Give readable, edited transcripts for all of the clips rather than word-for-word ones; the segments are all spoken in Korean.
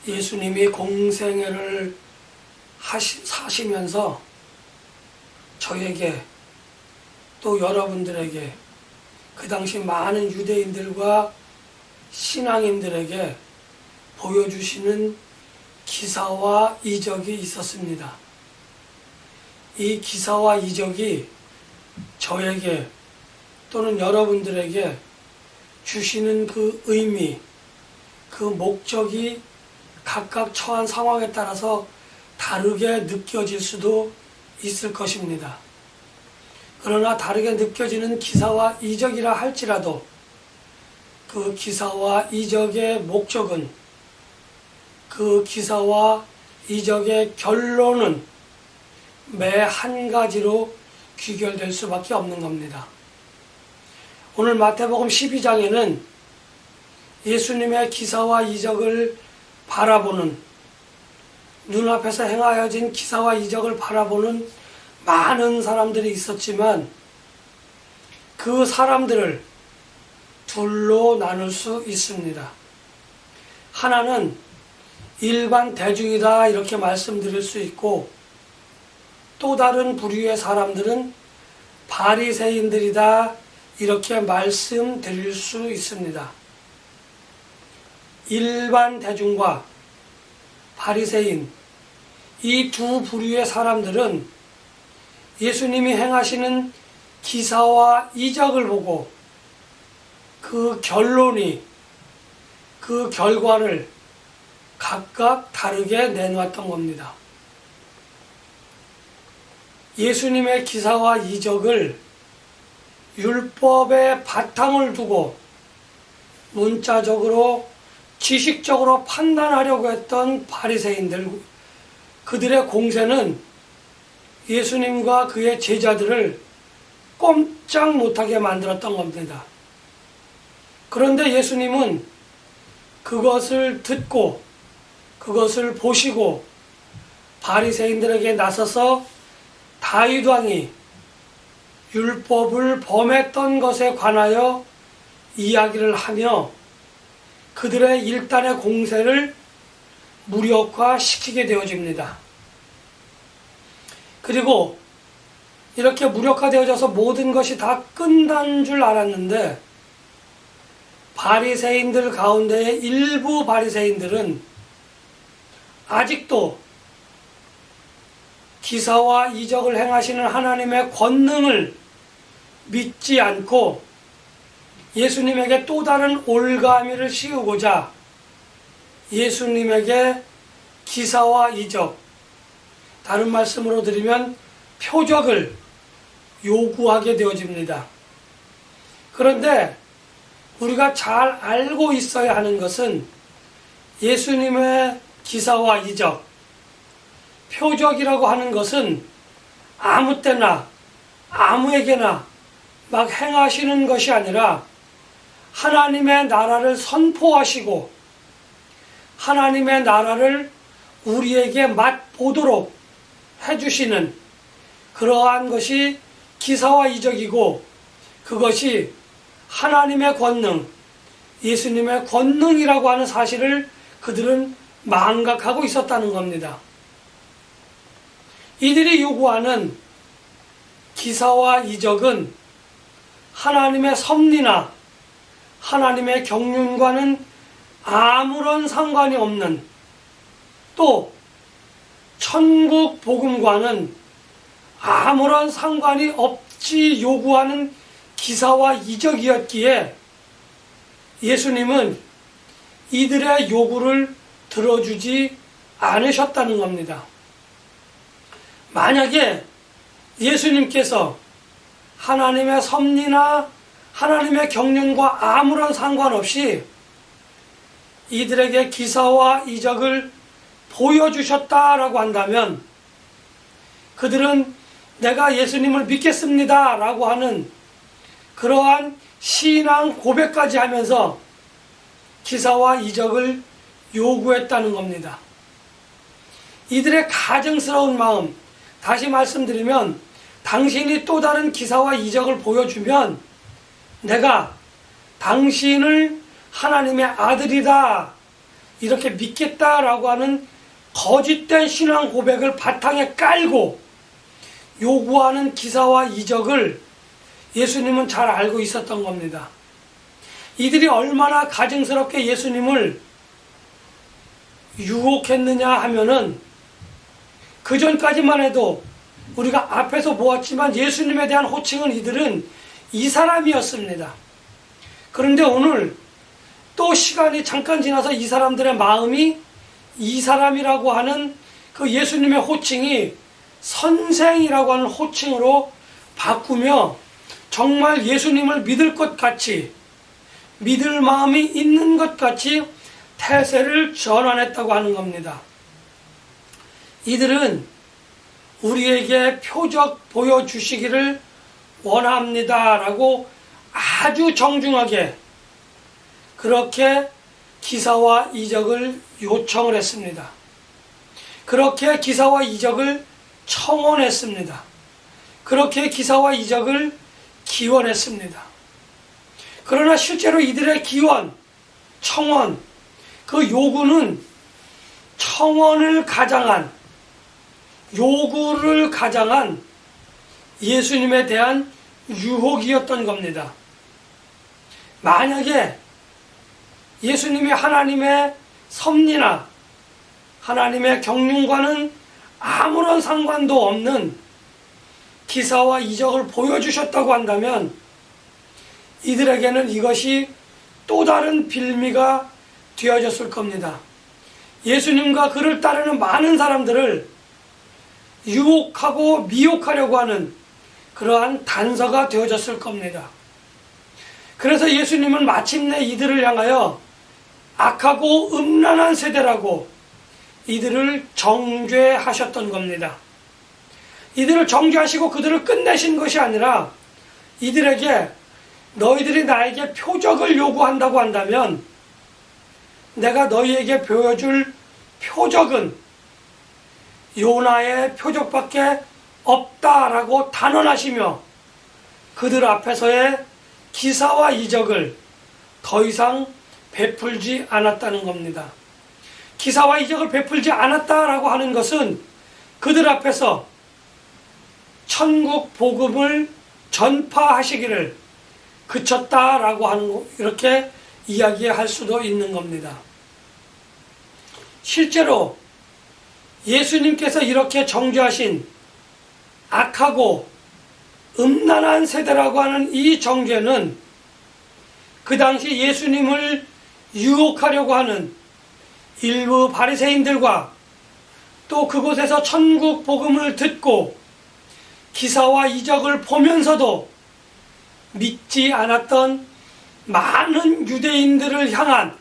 예수님이 공생애를 사시면서 저에게 또 여러분들에게 그 당시 많은 유대인들과 신앙인들에게 보여주시는 기사와 이적이 있었습니다. 이 기사와 이적이 저에게 또는 여러분들에게 주시는 그 의미, 그 목적이 각각 처한 상황에 따라서 다르게 느껴질 수도 있을 것입니다. 그러나 다르게 느껴지는 기사와 이적이라 할지라도 그 기사와 이적의 목적은, 그 기사와 이적의 결론은 매 한 가지로 귀결될 수밖에 없는 겁니다. 오늘 마태복음 12장에는 예수님의 기사와 이적을 바라보는, 눈앞에서 행하여진 기사와 이적을 바라보는 많은 사람들이 있었지만 그 사람들을 둘로 나눌 수 있습니다. 하나는 일반 대중이다 이렇게 말씀드릴 수 있고, 또 다른 부류의 사람들은 바리새인들이다 이렇게 말씀드릴 수 있습니다. 일반 대중과 바리새인, 이 두 부류의 사람들은 예수님이 행하시는 기사와 이적을 보고 그 결론이, 그 결과를 각각 다르게 내놓았던 겁니다. 예수님의 기사와 이적을 율법의 바탕을 두고 문자적으로 지식적으로 판단하려고 했던 바리새인들, 그들의 공세는 예수님과 그의 제자들을 꼼짝 못하게 만들었던 겁니다. 그런데 예수님은 그것을 듣고 그것을 보시고 바리새인들에게 나서서 다윗 왕이 율법을 범했던 것에 관하여 이야기를 하며 그들의 일단의 공세를 무력화시키게 되어집니다. 그리고 이렇게 무력화되어져서 모든 것이 다 끝난 줄 알았는데 바리새인들 가운데의 일부 바리새인들은 아직도 기사와 이적을 행하시는 하나님의 권능을 믿지 않고 예수님에게 또 다른 올가미를 씌우고자 예수님에게 기사와 이적, 다른 말씀으로 드리면 표적을 요구하게 되어집니다. 그런데 우리가 잘 알고 있어야 하는 것은 예수님의 기사와 이적, 표적이라고 하는 것은 아무 때나 아무에게나 막 행하시는 것이 아니라 하나님의 나라를 선포하시고 하나님의 나라를 우리에게 맛보도록 해주시는 그러한 것이 기사와 이적이고, 그것이 하나님의 권능, 예수님의 권능이라고 하는 사실을 그들은 망각하고 있었다는 겁니다. 이들이 요구하는 기사와 이적은 하나님의 섭리나 하나님의 경륜과는 아무런 상관이 없는, 또 천국 복음과는 아무런 상관이 없이 요구하는 기사와 이적이었기에 예수님은 이들의 요구를 들어주지 않으셨다는 겁니다. 만약에 예수님께서 하나님의 섭리나 하나님의 경륜과 아무런 상관없이 이들에게 기사와 이적을 보여주셨다라고 한다면 그들은 내가 예수님을 믿겠습니다 라고 하는 그러한 신앙 고백까지 하면서 기사와 이적을 요구했다는 겁니다. 이들의 가증스러운 마음, 다시 말씀드리면 당신이 또 다른 기사와 이적을 보여주면 내가 당신을 하나님의 아들이다 이렇게 믿겠다라고 하는 거짓된 신앙 고백을 바탕에 깔고 요구하는 기사와 이적을 예수님은 잘 알고 있었던 겁니다. 이들이 얼마나 가증스럽게 예수님을 유혹했느냐 하면은 그 전까지만 해도 우리가 앞에서 보았지만 예수님에 대한 호칭은 이들은 이 사람이었습니다. 그런데 오늘 또 시간이 잠깐 지나서 이 사람들의 마음이 이 사람이라고 하는 그 예수님의 호칭이 선생이라고 하는 호칭으로 바꾸며 정말 예수님을 믿을 것 같이, 믿을 마음이 있는 것 같이 태세를 전환했다고 하는 겁니다. 이들은 우리에게 표적 보여주시기를 원합니다 라고 아주 정중하게 그렇게 기사와 이적을 요청을 했습니다. 그렇게 기사와 이적을 청원했습니다. 그렇게 기사와 이적을 기원했습니다. 그러나 실제로 이들의 기원, 청원, 그 요구는 청원을 가장한, 요구를 가장한 예수님에 대한 유혹이었던 겁니다. 만약에 예수님이 하나님의 섭리나 하나님의 경륜과는 아무런 상관도 없는 기사와 이적을 보여주셨다고 한다면 이들에게는 이것이 또 다른 빌미가 되어졌을 겁니다. 예수님과 그를 따르는 많은 사람들을 유혹하고 미혹하려고 하는 그러한 단서가 되어졌을 겁니다. 그래서 예수님은 마침내 이들을 향하여 악하고 음란한 세대라고 이들을 정죄하셨던 겁니다. 이들을 정죄하시고 그들을 끝내신 것이 아니라 이들에게 너희들이 나에게 표적을 요구한다고 한다면 내가 너희에게 보여줄 표적은 요나의 표적밖에 없다라고 단언하시며 그들 앞에서의 기사와 이적을 더 이상 베풀지 않았다는 겁니다. 기사와 이적을 베풀지 않았다라고 하는 것은 그들 앞에서 천국 복음을 전파하시기를 그쳤다라고 하는, 이렇게 이야기할 수도 있는 겁니다. 실제로 예수님께서 이렇게 정죄하신 악하고 음란한 세대라고 하는 이 정죄는 그 당시 예수님을 유혹하려고 하는 일부 바리새인들과 또 그곳에서 천국 복음을 듣고 기사와 이적을 보면서도 믿지 않았던 많은 유대인들을 향한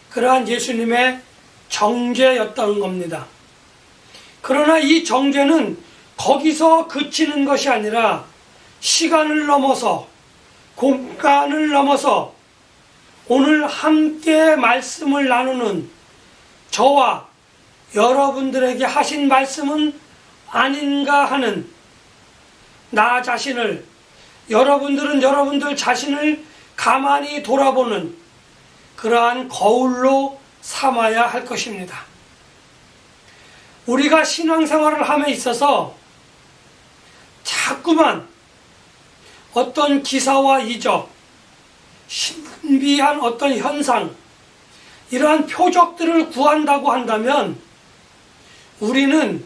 그러한 예수님의 정죄였던 겁니다. 그러나 이 정죄는 거기서 그치는 것이 아니라 시간을 넘어서 공간을 넘어서 오늘 함께 말씀을 나누는 저와 여러분들에게 하신 말씀은 아닌가 하는 나 자신을, 여러분들은 여러분들 자신을 가만히 돌아보는 그러한 거울로 삼아야 할 것입니다. 우리가 신앙생활을 함에 있어서 자꾸만 어떤 기사와 이적, 신비한 어떤 현상, 이러한 표적들을 구한다고 한다면 우리는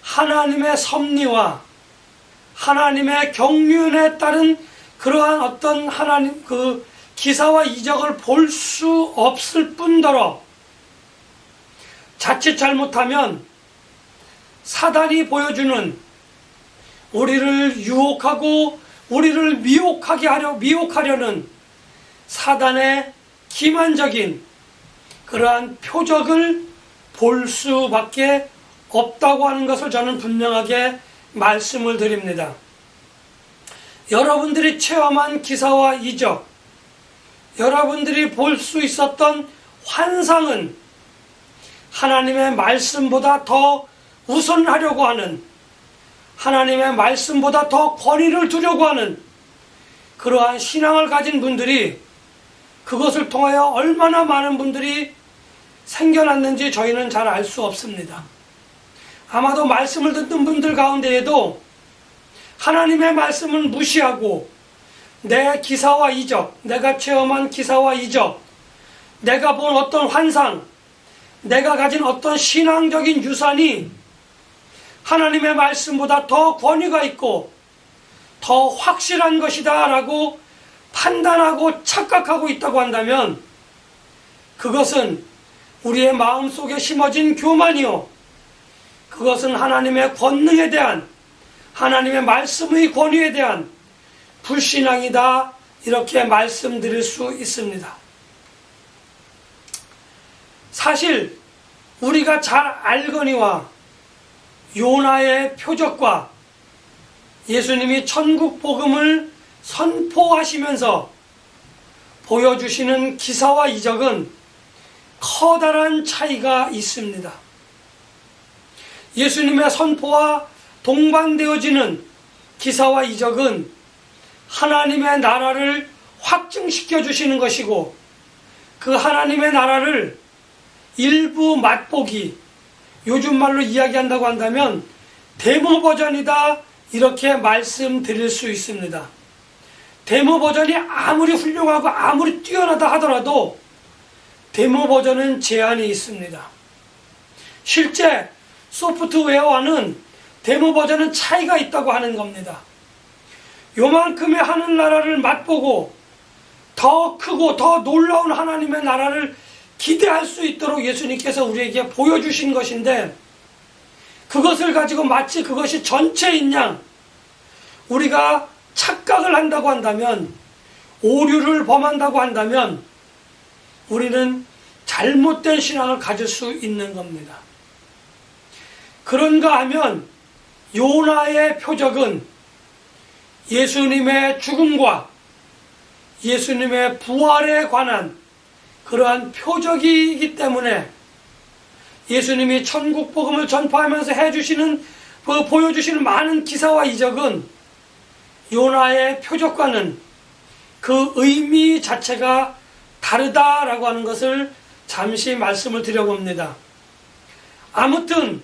하나님의 섭리와 하나님의 경륜에 따른 그러한 어떤 하나님 그 기사와 이적을 볼 수 없을 뿐더러 자칫 잘못하면 사단이 보여주는 우리를 유혹하고 우리를 미혹하려는 사단의 기만적인 그러한 표적을 볼 수밖에 없다고 하는 것을 저는 분명하게 말씀을 드립니다. 여러분들이 체험한 기사와 이적, 여러분들이 볼 수 있었던 환상은 하나님의 말씀보다 더 우선하려고 하는, 하나님의 말씀보다 더 권위를 두려고 하는 그러한 신앙을 가진 분들이, 그것을 통하여 얼마나 많은 분들이 생겨났는지 저희는 잘 알 수 없습니다. 아마도 말씀을 듣는 분들 가운데에도 하나님의 말씀은 무시하고 내 기사와 이적, 내가 체험한 기사와 이적, 내가 본 어떤 환상, 내가 가진 어떤 신앙적인 유산이 하나님의 말씀보다 더 권위가 있고 더 확실한 것이다 라고 판단하고 착각하고 있다고 한다면 그것은 우리의 마음속에 심어진 교만이요, 그것은 하나님의 권능에 대한, 하나님의 말씀의 권위에 대한 불신앙이다, 이렇게 말씀드릴 수 있습니다. 사실 우리가 잘 알거니와 요나의 표적과 예수님이 천국 복음을 선포하시면서 보여주시는 기사와 이적은 커다란 차이가 있습니다. 예수님의 선포와 동반되어지는 기사와 이적은 하나님의 나라를 확증시켜 주시는 것이고, 그 하나님의 나라를 일부 맛보기, 요즘 말로 이야기한다고 한다면 데모 버전이다, 이렇게 말씀드릴 수 있습니다. 데모 버전이 아무리 훌륭하고 아무리 뛰어나다 하더라도 데모 버전은 제한이 있습니다. 실제 소프트웨어와는 데모 버전은 차이가 있다고 하는 겁니다. 요만큼의 하늘나라를 맛보고 더 크고 더 놀라운 하나님의 나라를 기대할 수 있도록 예수님께서 우리에게 보여주신 것인데, 그것을 가지고 마치 그것이 전체인 양 우리가 착각을 한다고 한다면, 오류를 범한다고 한다면 우리는 잘못된 신앙을 가질 수 있는 겁니다. 그런가 하면 요나의 표적은 예수님의 죽음과 예수님의 부활에 관한 그러한 표적이기 때문에 예수님이 천국 복음을 전파하면서 해주시는, 보여주시는 많은 기사와 이적은 요나의 표적과는 그 의미 자체가 다르다라고 하는 것을 잠시 말씀을 드려봅니다. 아무튼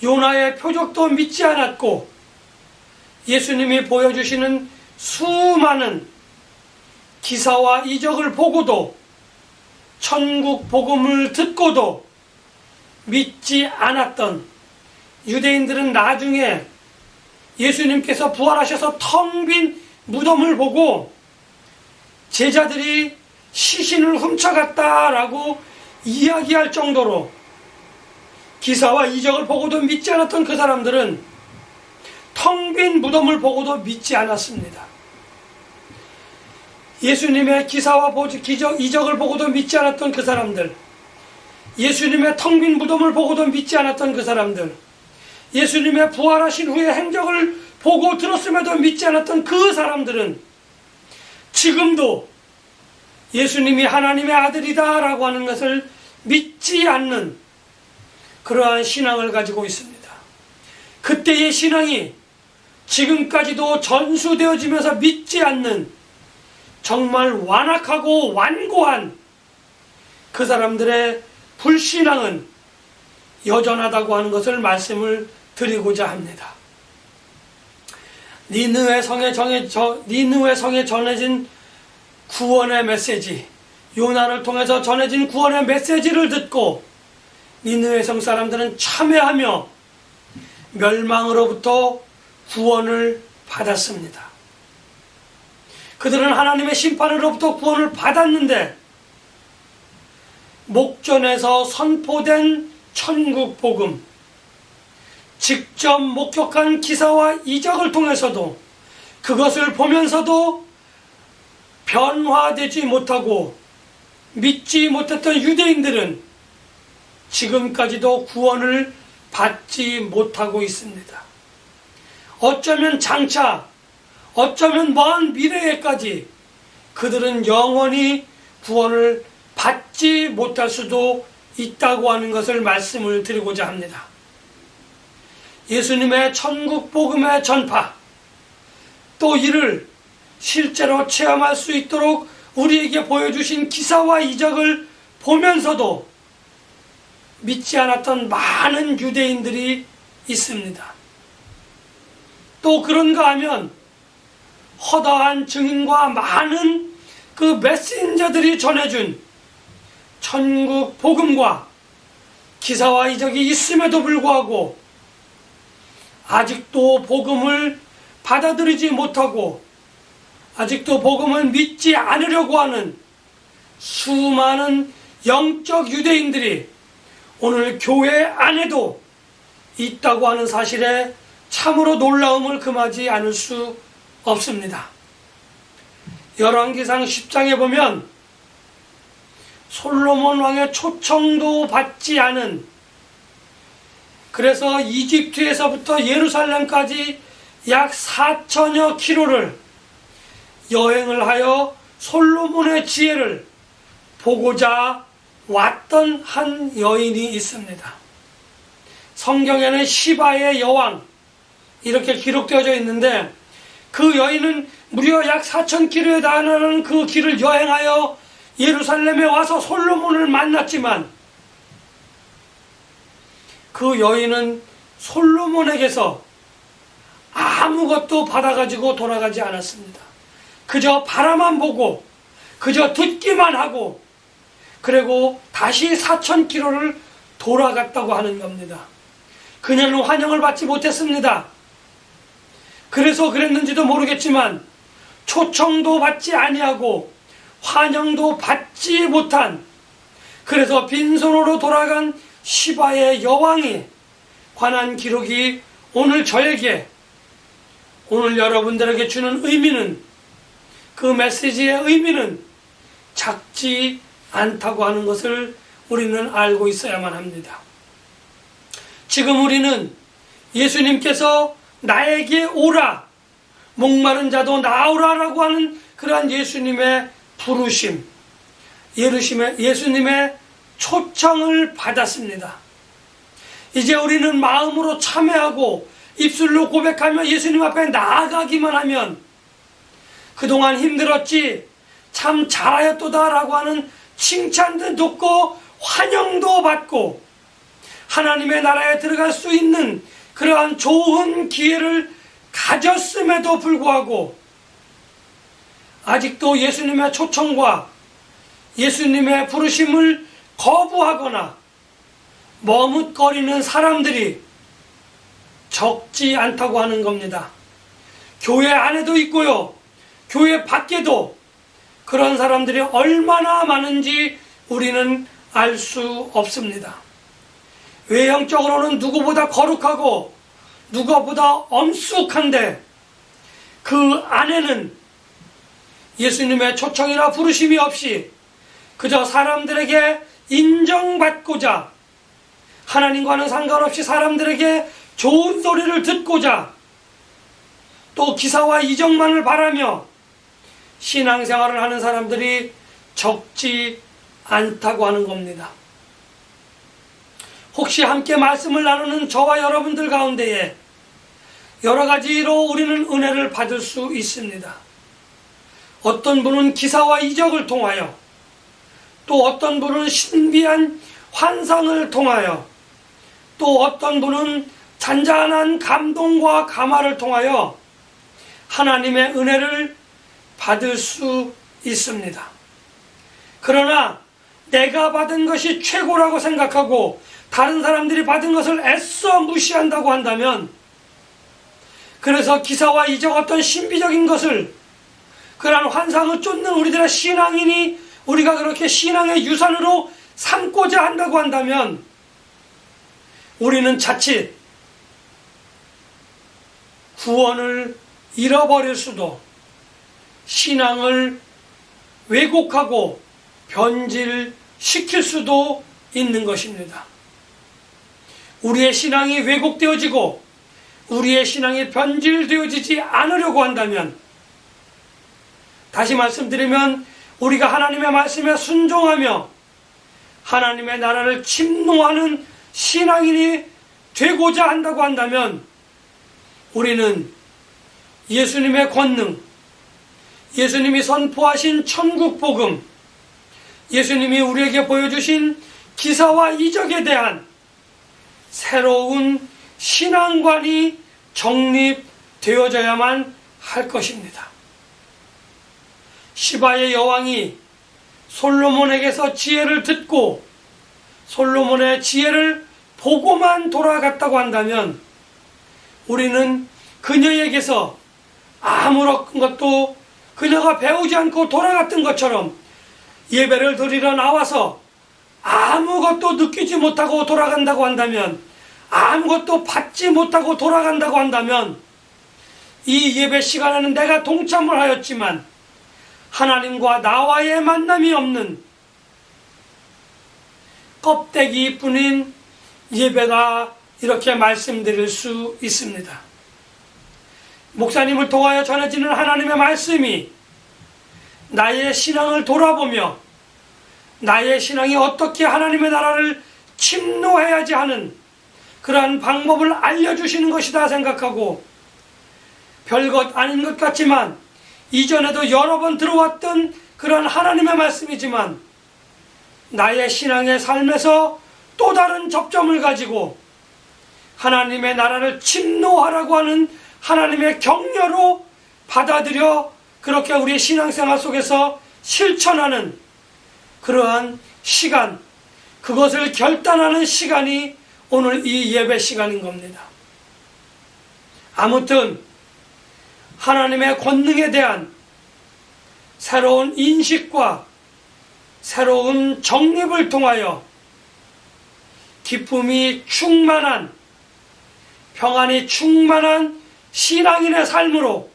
요나의 표적도 믿지 않았고 예수님이 보여주시는 수많은 기사와 이적을 보고도 천국 복음을 듣고도 믿지 않았던 유대인들은 나중에 예수님께서 부활하셔서 텅 빈 무덤을 보고 제자들이 시신을 훔쳐갔다라고 이야기할 정도로, 기사와 이적을 보고도 믿지 않았던 그 사람들은 텅 빈 무덤을 보고도 믿지 않았습니다. 예수님의 기사와 이적을 보고도 믿지 않았던 그 사람들, 예수님의 텅 빈 무덤을 보고도 믿지 않았던 그 사람들, 예수님의 부활하신 후에 행적을 보고 들었음에도 믿지 않았던 그 사람들은 지금도 예수님이 하나님의 아들이다 라고 하는 것을 믿지 않는 그러한 신앙을 가지고 있습니다. 그때의 신앙이 지금까지도 전수되어지면서 믿지 않는 정말 완악하고 완고한 그 사람들의 불신앙은 여전하다고 하는 것을 말씀을 드리고자 합니다. 니느웨 성에 전해진 구원의 메시지, 요나를 통해서 전해진 구원의 메시지를 듣고 니느웨 성 사람들은 참회하며 멸망으로부터 구원을 받았습니다. 그들은 하나님의 심판으로부터 구원을 받았는데, 목전에서 선포된 천국 복음, 직접 목격한 기사와 이적을 통해서도 그것을 보면서도 변화되지 못하고 믿지 못했던 유대인들은 지금까지도 구원을 받지 못하고 있습니다. 어쩌면 장차, 어쩌면 먼 미래에까지 그들은 영원히 구원을 받지 못할 수도 있다고 하는 것을 말씀을 드리고자 합니다. 예수님의 천국 복음의 전파, 또 이를 실제로 체험할 수 있도록 우리에게 보여주신 기사와 이적을 보면서도 믿지 않았던 많은 유대인들이 있습니다. 또 그런가 하면 허다한 증인과 많은 그 메신저들이 전해준 천국 복음과 기사와 이적이 있음에도 불구하고 아직도 복음을 받아들이지 못하고 아직도 복음을 믿지 않으려고 하는 수많은 영적 유대인들이 오늘 교회 안에도 있다고 하는 사실에 참으로 놀라움을 금하지 않을 수 없습니다. 열왕기상 10장에 보면 솔로몬 왕의 초청도 받지 않은, 그래서 이집트에서부터 예루살렘까지 약 4천여 킬로를 여행을 하여 솔로몬의 지혜를 보고자 왔던 한 여인이 있습니다. 성경에는 시바의 여왕 이렇게 기록되어져 있는데, 그 여인은 무려 약 4,000km에 달하는 그 길을 여행하여 예루살렘에 와서 솔로몬을 만났지만, 그 여인은 솔로몬에게서 아무것도 받아가지고 돌아가지 않았습니다. 그저 바라만 보고 그저 듣기만 하고 그리고 다시 4,000km를 돌아갔다고 하는 겁니다. 그녀는 환영을 받지 못했습니다. 그래서 그랬는지도 모르겠지만 초청도 받지 아니하고 환영도 받지 못한, 그래서 빈손으로 돌아간 시바의 여왕이 관한 기록이 오늘 저에게, 오늘 여러분들에게 주는 의미는, 그 메시지의 의미는 작지 않다고 하는 것을 우리는 알고 있어야만 합니다. 지금 우리는 예수님께서 나에게 오라, 목마른 자도 나오라라고 하는 그러한 예수님의 부르심, 예수님의 초청을 받았습니다. 이제 우리는 마음으로 참여하고 입술로 고백하며 예수님 앞에 나아가기만 하면 그동안 힘들었지 참 잘하였도다 라고 하는 칭찬도 듣고 환영도 받고 하나님의 나라에 들어갈 수 있는 그러한 좋은 기회를 가졌음에도 불구하고 아직도 예수님의 초청과 예수님의 부르심을 거부하거나 머뭇거리는 사람들이 적지 않다고 하는 겁니다. 교회 안에도 있고요, 교회 밖에도 그런 사람들이 얼마나 많은지 우리는 알 수 없습니다. 외형적으로는 누구보다 거룩하고 누구보다 엄숙한데 그 안에는 예수님의 초청이나 부르심이 없이 그저 사람들에게 인정받고자, 하나님과는 상관없이 사람들에게 좋은 소리를 듣고자, 또 기사와 이적만을 바라며 신앙생활을 하는 사람들이 적지 않다고 하는 겁니다. 혹시 함께 말씀을 나누는 저와 여러분들 가운데에 여러 가지로 우리는 은혜를 받을 수 있습니다. 어떤 분은 기사와 이적을 통하여, 또 어떤 분은 신비한 환상을 통하여, 또 어떤 분은 잔잔한 감동과 감화를 통하여 하나님의 은혜를 받을 수 있습니다. 그러나 내가 받은 것이 최고라고 생각하고 다른 사람들이 받은 것을 애써 무시한다고 한다면, 그래서 기사와 이적, 어떤 신비적인 것을, 그러한 환상을 쫓는 우리들의 신앙인이 우리가 그렇게 신앙의 유산으로 삼고자 한다고 한다면 우리는 자칫 구원을 잃어버릴 수도, 신앙을 왜곡하고 변질시킬 수도 있는 것입니다. 우리의 신앙이 왜곡되어지고 우리의 신앙이 변질되어지지 않으려고 한다면, 다시 말씀드리면 우리가 하나님의 말씀에 순종하며 하나님의 나라를 침노하는 신앙인이 되고자 한다고 한다면 우리는 예수님의 권능, 예수님이 선포하신 천국 복음, 예수님이 우리에게 보여주신 기사와 이적에 대한 새로운 신앙관이 정립되어져야만 할 것입니다. 시바의 여왕이 솔로몬에게서 지혜를 듣고 솔로몬의 지혜를 보고만 돌아갔다고 한다면 우리는 그녀에게서 아무런 것도 그녀가 배우지 않고 돌아갔던 것처럼 예배를 드리러 나와서 아무것도 느끼지 못하고 돌아간다고 한다면, 아무것도 받지 못하고 돌아간다고 한다면, 이 예배 시간에는 내가 동참을 하였지만 하나님과 나와의 만남이 없는 껍데기뿐인 예배다, 이렇게 말씀드릴 수 있습니다. 목사님을 통하여 전해지는 하나님의 말씀이 나의 신앙을 돌아보며 나의 신앙이 어떻게 하나님의 나라를 침노해야지 하는 그러한 방법을 알려주시는 것이다 생각하고, 별것 아닌 것 같지만 이전에도 여러 번 들어왔던 그러한 하나님의 말씀이지만 나의 신앙의 삶에서 또 다른 접점을 가지고 하나님의 나라를 침노하라고 하는 하나님의 격려로 받아들여 그렇게 우리의 신앙생활 속에서 실천하는 그러한 시간, 그것을 결단하는 시간이 오늘 이 예배 시간인 겁니다. 아무튼 하나님의 권능에 대한 새로운 인식과 새로운 정립을 통하여 기쁨이 충만한, 평안이 충만한 신앙인의 삶으로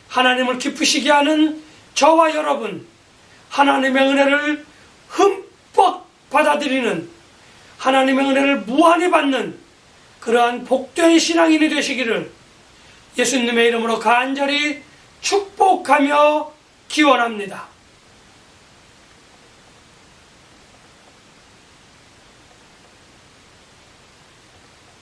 하나님을 기쁘시게 하는 저와 여러분, 하나님의 은혜를 흠뻑 받아들이는, 하나님의 은혜를 무한히 받는 그러한 복된 신앙인이 되시기를 예수님의 이름으로 간절히 축복하며 기원합니다.